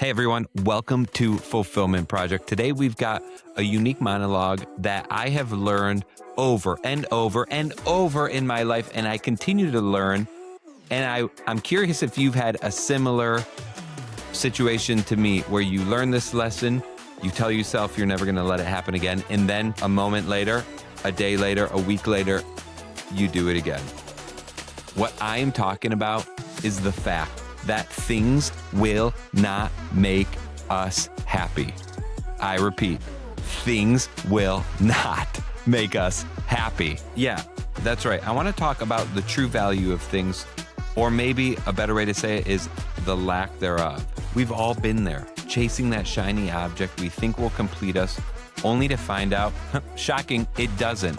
Hey everyone, welcome to Fulfillment Project. Today we've got a unique monologue that I have learned over and over and over in my life, and I continue to learn. And I'm curious if you've had a similar situation to me where you learn this lesson, you tell yourself you're never going to let it happen again, and then a moment later, a day later, a week later, you do it again. What I am talking about is the fact that things will not make us happy. I repeat, things will not make us happy. Yeah, that's right. I want to talk about the true value of things, or maybe a better way to say it is the lack thereof. We've all been there, chasing that shiny object we think will complete us, only to find out, shocking, it doesn't.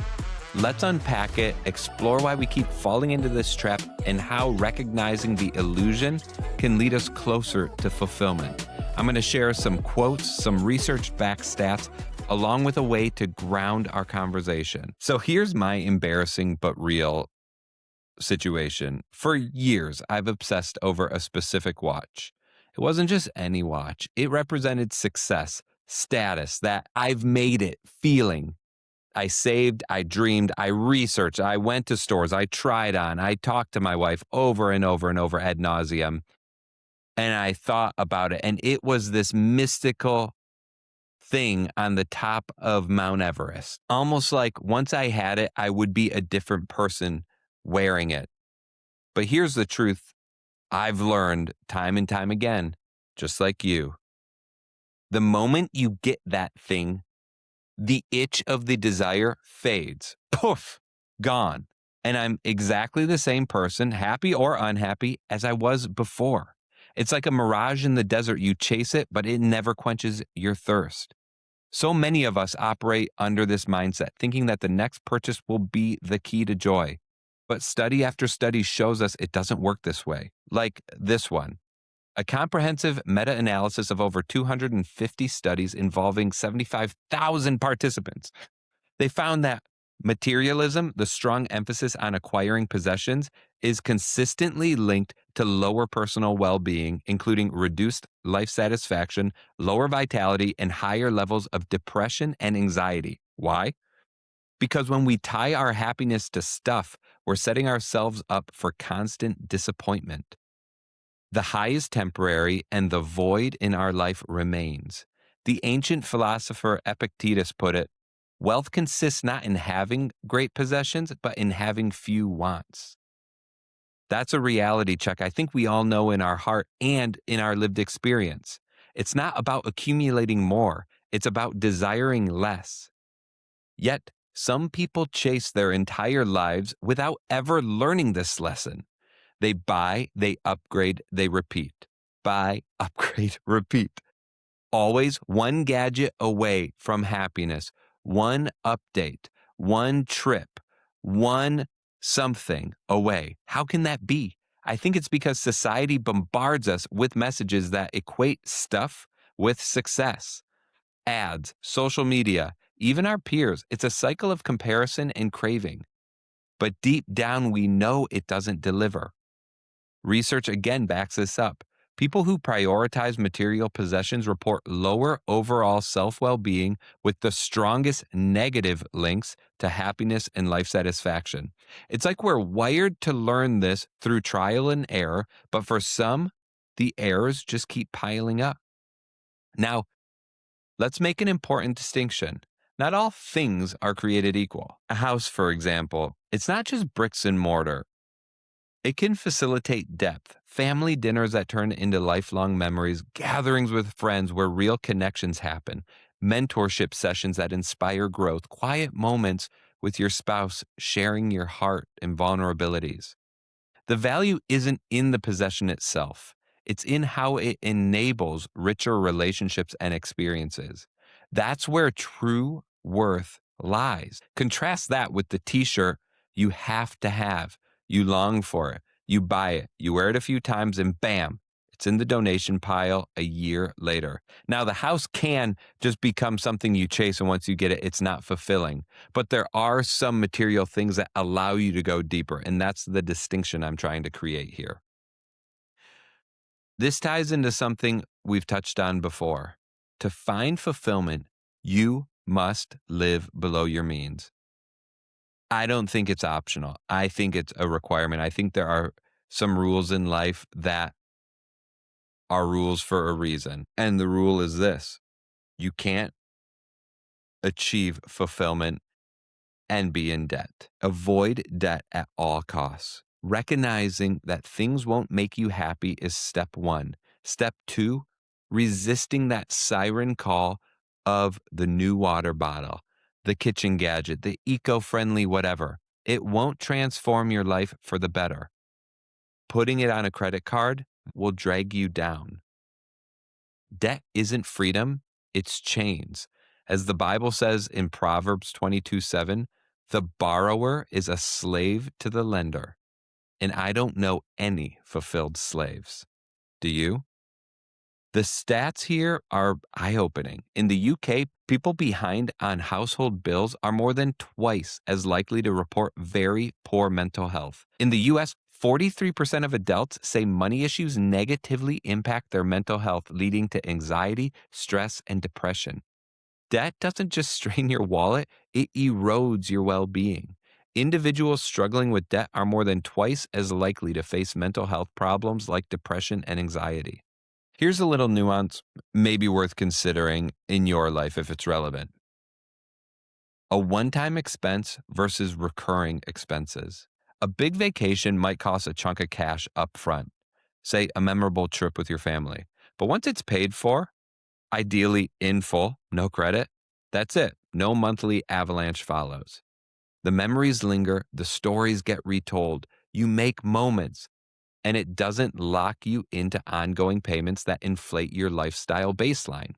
Let's unpack it, explore why we keep falling into this trap, and how recognizing the illusion can lead us closer to fulfillment. I'm going to share some quotes, some research-backed stats, along with a way to ground our conversation. So here's my embarrassing but real situation. For years, I've obsessed over a specific watch. It wasn't just any watch. It represented success, status, that I've made it feeling. I saved, I dreamed, I researched, I went to stores, I tried on, I talked to my wife over and over and over ad nauseum, and I thought about it. And it was this mystical thing on the top of Mount Everest. Almost like once I had it, I would be a different person wearing it. But here's the truth I've learned time and time again, just like you. The moment you get that thing, the itch of the desire fades. Poof, gone. And I'm exactly the same person, happy or unhappy, as I was before. It's like a mirage in the desert. You chase it, but it never quenches your thirst. So many of us operate under this mindset, thinking that the next purchase will be the key to joy. But study after study shows us it doesn't work this way. Like this one. A comprehensive meta-analysis of over 250 studies involving 75,000 participants. They found that materialism, the strong emphasis on acquiring possessions, is consistently linked to lower personal well-being, including reduced life satisfaction, lower vitality, and higher levels of depression and anxiety. Why? Because when we tie our happiness to stuff, we're setting ourselves up for constant disappointment. The high is temporary, and the void in our life remains. The ancient philosopher Epictetus put it, wealth consists not in having great possessions, but in having few wants. That's a reality check I think we all know in our heart and in our lived experience. It's not about accumulating more, it's about desiring less. Yet, some people chase their entire lives without ever learning this lesson. They buy, they upgrade, they repeat. Buy, upgrade, repeat. Always one gadget away from happiness, one update, one trip, one something away. How can that be? I think it's because society bombards us with messages that equate stuff with success. Ads, social media, even our peers. It's a cycle of comparison and craving. But deep down, we know it doesn't deliver. Research again backs this up. People who prioritize material possessions report lower overall self-well-being with the strongest negative links to happiness and life satisfaction. It's like we're wired to learn this through trial and error, but for some, the errors just keep piling up. Now, let's make an important distinction. Not all things are created equal. A house, for example, it's not just bricks and mortar. It can facilitate depth, family dinners that turn into lifelong memories, gatherings with friends where real connections happen, mentorship sessions that inspire growth, quiet moments with your spouse sharing your heart and vulnerabilities. The value isn't in the possession itself. It's in how it enables richer relationships and experiences. That's where true worth lies. Contrast that with the t-shirt you have to have. You long for it, you buy it, you wear it a few times, and bam, it's in the donation pile a year later. Now, the house can just become something you chase, and once you get it, it's not fulfilling. But there are some material things that allow you to go deeper, and that's the distinction I'm trying to create here. This ties into something we've touched on before. To find fulfillment, you must live below your means. I don't think it's optional. I think it's a requirement. I think there are some rules in life that are rules for a reason. And the rule is this: you can't achieve fulfillment and be in debt. Avoid debt at all costs. Recognizing that things won't make you happy is step one. Step two, resisting that siren call of the new water bottle, the kitchen gadget, the eco-friendly whatever. It won't transform your life for the better. Putting it on a credit card will drag you down. Debt isn't freedom, it's chains. As the Bible says in Proverbs 22:7, the borrower is a slave to the lender. And I don't know any fulfilled slaves. Do you? The stats here are eye-opening. In the UK, people behind on household bills are more than twice as likely to report very poor mental health. In the US, 43% of adults say money issues negatively impact their mental health, leading to anxiety, stress, and depression. Debt doesn't just strain your wallet, it erodes your well-being. Individuals struggling with debt are more than twice as likely to face mental health problems like depression and anxiety. Here's a little nuance, maybe worth considering in your life if it's relevant. A one-time expense versus recurring expenses. A big vacation might cost a chunk of cash up front, say a memorable trip with your family. But once it's paid for, ideally in full, no credit, that's it. No monthly avalanche follows. The memories linger, the stories get retold, you make moments, and it doesn't lock you into ongoing payments that inflate your lifestyle baseline.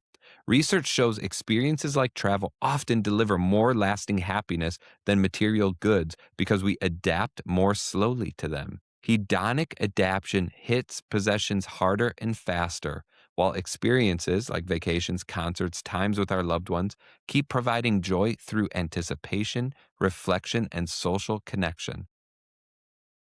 Research shows experiences like travel often deliver more lasting happiness than material goods because we adapt more slowly to them. Hedonic adaptation hits possessions harder and faster, while experiences like vacations, concerts, times with our loved ones keep providing joy through anticipation, reflection, and social connection.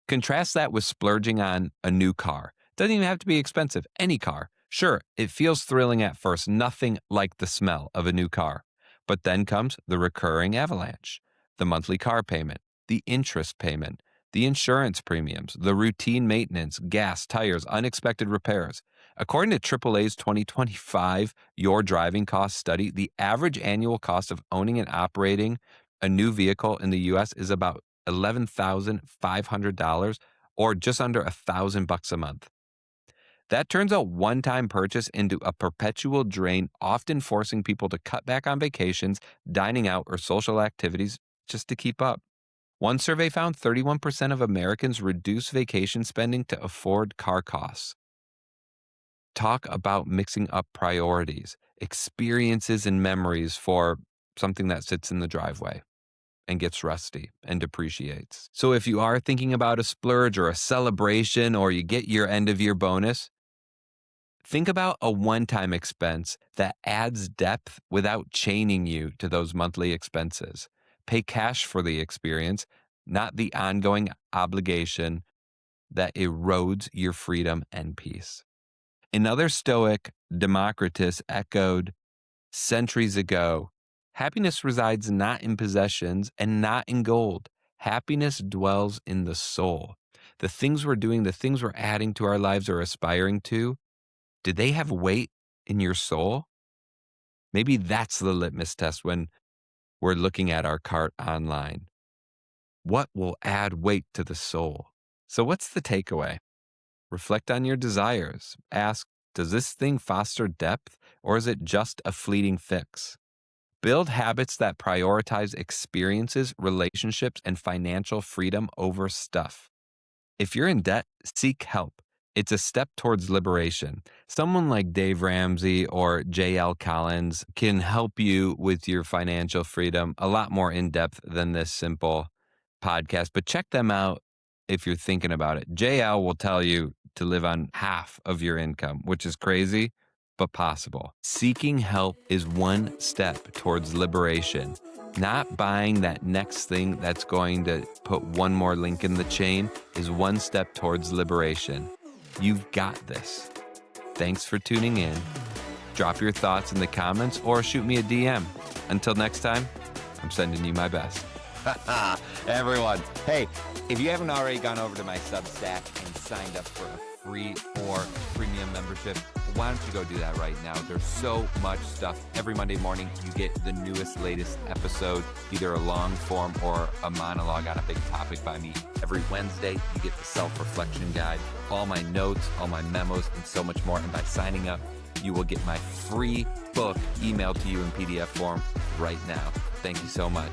Contrast that with splurging on a new car. Doesn't even have to be expensive, any car. Sure, it feels thrilling at first, nothing like the smell of a new car. But then comes the recurring avalanche, the monthly car payment, the interest payment, the insurance premiums, the routine maintenance, gas, tires, unexpected repairs. According to AAA's 2025 Your Driving Cost study, the average annual cost of owning and operating a new vehicle in the U.S. is about $11,500 or just under $1,000 a month. That turns a one-time purchase into a perpetual drain, often forcing people to cut back on vacations, dining out, or social activities just to keep up. One survey found 31% of Americans reduce vacation spending to afford car costs. Talk about mixing up priorities, experiences, and memories for something that sits in the driveway and gets rusty and depreciates. So if you are thinking about a splurge or a celebration or you get your end of year bonus, think about a one-time expense that adds depth without chaining you to those monthly expenses. Pay cash for the experience, not the ongoing obligation that erodes your freedom and peace. Another Stoic, Democritus, echoed centuries ago, happiness resides not in possessions and not in gold. Happiness dwells in the soul. The things we're doing, the things we're adding to our lives or aspiring to, do they have weight in your soul? Maybe that's the litmus test when we're looking at our cart online. What will add weight to the soul? So what's the takeaway? Reflect on your desires. Ask, does this thing foster depth or is it just a fleeting fix? Build habits that prioritize experiences, relationships, and financial freedom over stuff. If you're in debt, seek help. It's a step towards liberation. Someone like Dave Ramsey or J.L. Collins can help you with your financial freedom a lot more in depth than this simple podcast, but check them out if you're thinking about it. JL will tell you to live on half of your income, which is crazy, but possible. Seeking help is one step towards liberation. Not buying that next thing that's going to put one more link in the chain is one step towards liberation. You've got this. Thanks for tuning in. Drop your thoughts in the comments or shoot me a DM. Until next time, I'm sending you my best. Everyone, hey, if you haven't already gone over to my Substack and signed up for a free or premium membership, why don't you go do that right now? There's so much stuff. Every Monday morning, you get the newest, latest episode, either a long form or a monologue on a big topic by me. Every Wednesday, you get the self-reflection guide, all my notes, all my memos, and so much more. And by signing up, you will get my free book emailed to you in PDF form right now. Thank you so much.